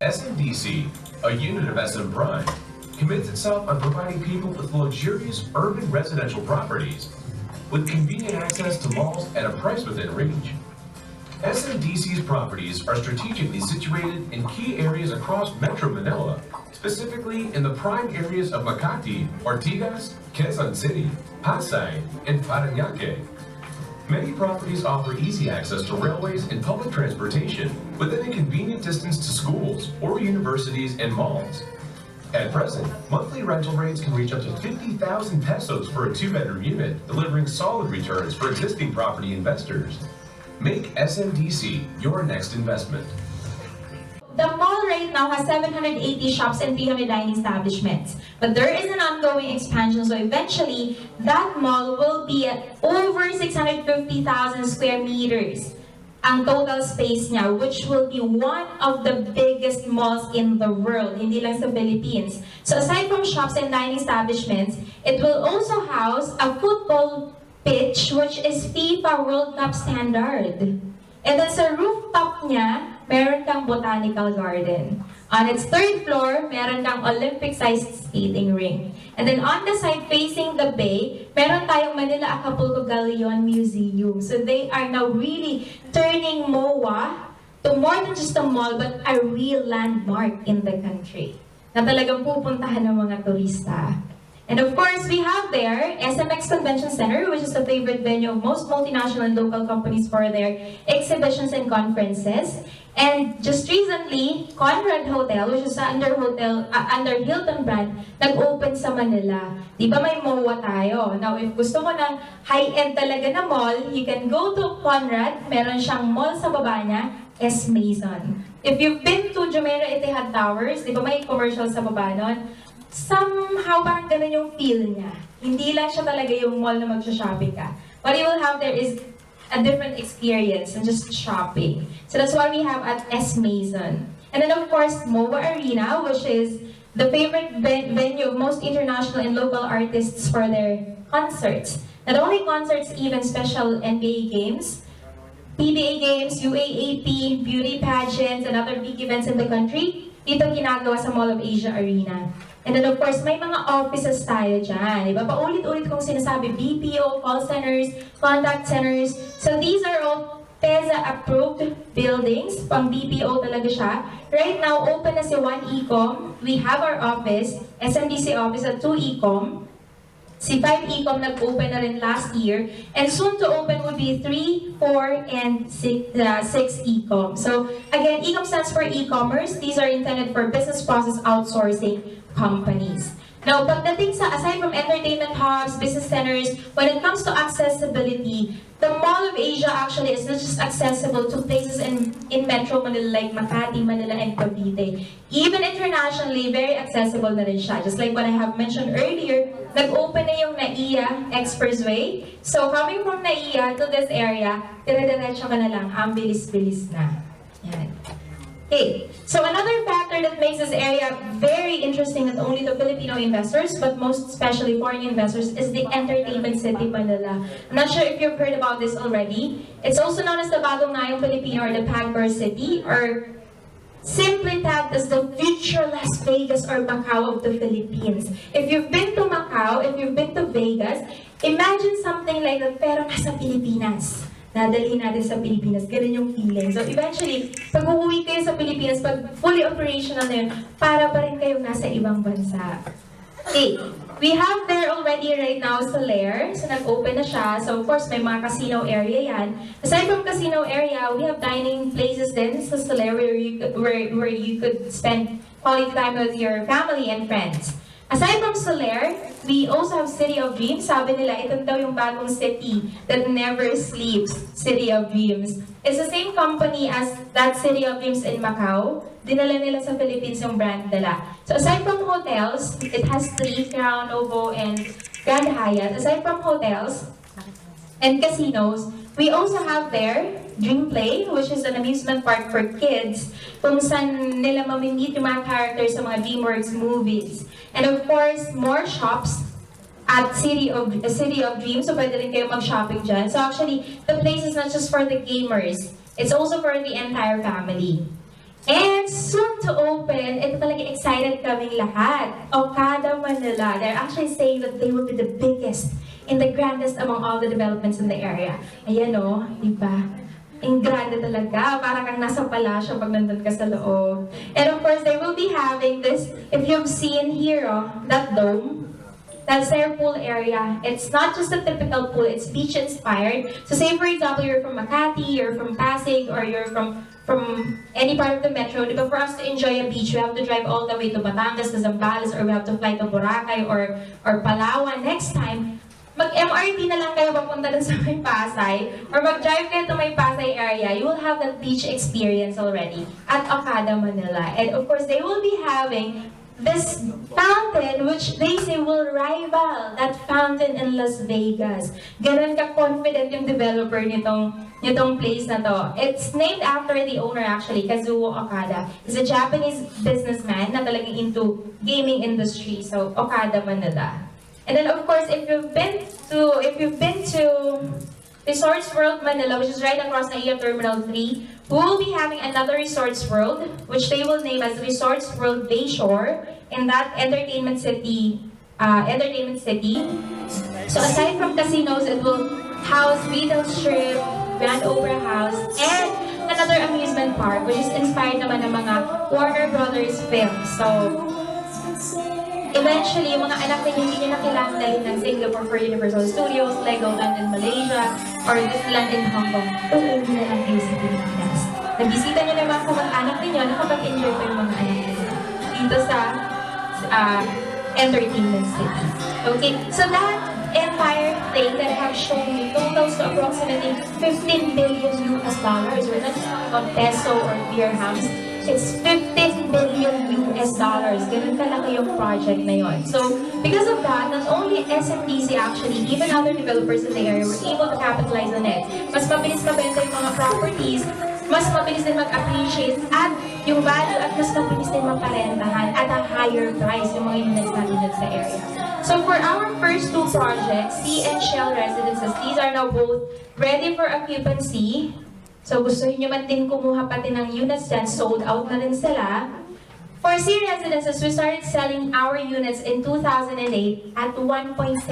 Smdc, a unit of SM Prime, commits itself on providing people with luxurious urban residential properties with convenient access to malls at a price within reach. SMDC's properties are strategically situated in key areas across Metro Manila, specifically in the prime areas of Makati, Ortigas, Quezon City, Pasay, and Parañaque. Many properties offer easy access to railways and public transportation within a convenient distance to schools or universities and malls. At present, monthly rental rates can reach up to 50,000 pesos for a 2-bedroom unit, delivering solid returns for existing property investors. Make SMDC your next investment. The mall right now has 780 shops and 300 dining establishments. But there is an ongoing expansion, so eventually, that mall will be at over 650,000 square meters. Ang total space niya, which will be one of the biggest malls in the world, hindi lang sa Philippines. So aside from shops and dining establishments, it will also house a football pitch, which is FIFA World Cup standard. And then sa rooftop niya, meron kang botanical garden. On its 3rd floor, meron kang Olympic-sized skating ring. And then on the side facing the bay, meron tayong Manila Acapulco Galleon Museum. So they are now really turning MOA to more than just a mall, but a real landmark in the country na talagang pupuntahan ng mga turista. And of course, we have there SMX Convention Center, which is the favorite venue of most multinational and local companies for their exhibitions and conferences. And just recently, Conrad Hotel, which is under Hilton brand, nag-open sa Manila. Di ba may MOA tayo? Now, if gusto mo ng high-end talaga na mall, you can go to Conrad. Meron siyang mall sa baba niya, S. Maison. If you've been to Jumeirah Etihad Towers, di ba may commercial sa baba nun? Somehow, parang ganun yung feel niya. Hindi lang siya talaga yung mall na mag-shopping ka. What you will have there is a different experience than just shopping. So that's what we have at S. Maison. And then of course, MOA Arena, which is the favorite venue of most international and local artists for their concerts. Not only concerts, even special NBA games, PBA games, UAAP, beauty pageants, and other big events in the country, dito ginagawa sa Mall of Asia Arena. And then of course, may mga offices tayo dyan. Diba? Paulit-ulit kong sinasabi, BPO, call centers, contact centers. So these are all PEZA-approved buildings. Pang BPO talaga siya. Right now, open na si 1Ecom. We have our office, SMDC office at 2Ecom. Si 5Ecom nag-open na rin last year. And soon to open would be 3, 4, and 6 Ecom. So again, Ecom stands for e-commerce. These are intended for business process outsourcing companies. Now, pagdating sa, aside from entertainment hubs, business centers, when it comes to accessibility, the Mall of Asia actually is not just accessible to places in Metro Manila like Makati, Manila, and Cavite. Even internationally, very accessible na rin siya. Just like what I have mentioned earlier, nag-open na yung NAIA Expressway. So, coming from NAIA to this area, dire-diretso ka na lang, ang bilis-bilis na. Yan. Okay, so another factor that makes this area very interesting not only to Filipino investors but most especially foreign investors is the entertainment city Manila. I'm not sure if you've heard about this already. It's also known as the Bagong Ngayong Filipino or the Pagber City, or simply tagged as the future Las Vegas or Macau of the Philippines. If you've been to Macau, if you've been to Vegas, imagine something like that pero nasa Pilipinas. nadalhin natin sa Pilipinas. Ganun yung feeling. So eventually, pag uuwi kayo sa Pilipinas, pag fully operational na yun, para pa rin kayong nasa ibang bansa. Okay, we have there already right now Soler. So nag-open na siya. So of course, may mga casino area yan. Aside from casino area, we have dining places din sa Soler where you could spend quality time with your family and friends. Aside from Soler, we also have City of Dreams. Sabi nila, ito daw yung bagong city that never sleeps, City of Dreams. It's the same company as that City of Dreams in Macau. Dinala nila sa Philippines yung brand nila. So aside from hotels, it has 3, Crown, Novo, and Grand Hyatt. Aside from hotels and casinos, we also have there Dream Play, which is an amusement park for kids, kung saan nila mamimit yung mga characters sa mga DreamWorks movies. And of course, more shops at City of Dreams, so pwede rin kayo mag-shopping dyan. So actually, the place is not just for the gamers, it's also for the entire family. And soon to open, ito talaga excited kaming lahat, Okada, Manila. They're actually saying that they will be the biggest and the grandest among all the developments in the area. Ayan o, diba? Ang grande talaga, para kang nasa palasyo pag nandun ka sa loob. And of course, they will be having this, if you've seen here, that dome, that's their pool area. It's not just a typical pool, it's beach-inspired. So say for example, you're from Makati, you're from Pasig, or you're from any part of the metro, diba, for us to enjoy a beach, we have to drive all the way to Batangas, to Zambales, or we have to fly to Boracay, or Palawan. Next time, mag-MRT na lang kayo papunta dun sa may Pasay, or mag-drive kayo to may Pasay area, you will have that beach experience already at Okada, Manila. And of course, they will be having this fountain, which they say will rival that fountain in Las Vegas. Ganun ka-confident yung developer nitong place na to. It's named after the owner actually, Kazuo Okada. He's a Japanese businessman na talagang into gaming industry. So, Okada, Manila. And then of course, if you've been to Resorts World Manila, which is right across NAIA Terminal 3, we will be having another Resorts World, which they will name as Resorts World Bayshore in that entertainment city. So aside from casinos, it will house Beatles Strip, Grand Opera House, and another amusement park, which is inspired naman ng mga Warner Brothers films. So eventually, yung mga anak ninyo hindi nyo na kailangan dahil ng Singapore for Universal Studios, Legoland in Malaysia, or Disneyland in Hong Kong. Uuwi na lang kayo sa Pilipinas. Nabisita nyo naman sa mga anak ninyo, nakapag-enjoy pa yung mga anak ninyo dito sa entertainment city. Okay, so that entire thing that I have shown you totals to approximately 15 billion US dollars. We're not just talking about peso or dirhams. It's 15 billion US dollars. Ganun kalaki yung project na yun. So, because of that, not only SMDC actually, even other developers in the area were able to capitalize on it. Mas mabilis mabenta yung mga properties, mas mabilis din mag-appreciate at yung value at mas mabilis din maparentahan at a higher price yung mga units natin dun sa area. So for our first 2 projects, C and Shell Residences, these are now both ready for occupancy. So gusto nyo man din kumuha pati ng units dyan, sold out na rin sila. For C Residences, we started selling our units in 2008 at 1.7